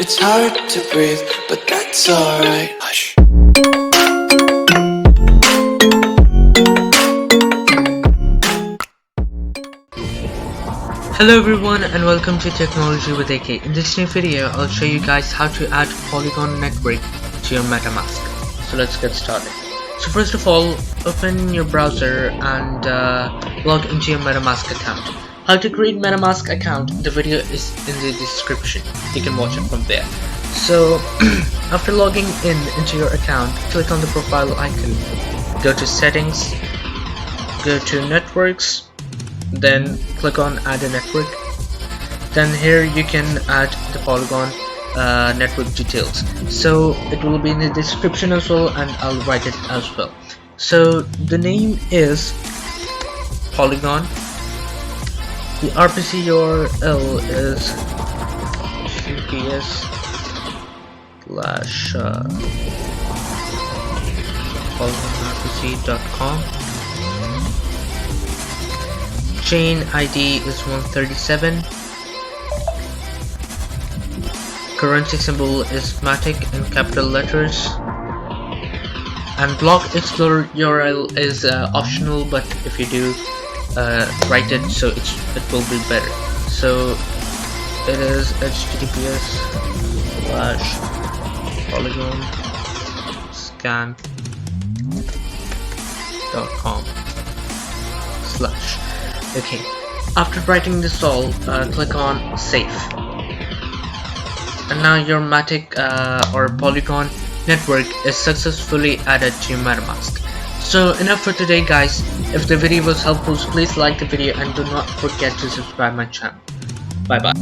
It's hard to breathe, but that's alright. Hush. Hello everyone and welcome to Technology with AK. In this new video, I'll show you guys how to add Polygon network to your MetaMask. So let's get started. So first of all, open your browser and log into your MetaMask account. How to create MetaMask account, the video is in the description. You can watch it from there. So after logging into your account, click on the profile icon. Go to settings, go to networks, then click on add a network. Then here you can add the Polygon network details, so it will be in the description as well, and I'll write it as well. So the name is Polygon. The RPC URL is https://polygonrpc.com. Chain ID is 137. Currency symbol is MATIC in capital letters. And block explorer URL is optional, but if you do write it, so it will be better. So it is https://polygonscan.com/. Okay, after writing this all, click on save, and now your MATIC or Polygon network is successfully added to your MetaMask. So enough for today guys. If the video was helpful, please like the video and do not forget to subscribe my channel. Bye bye.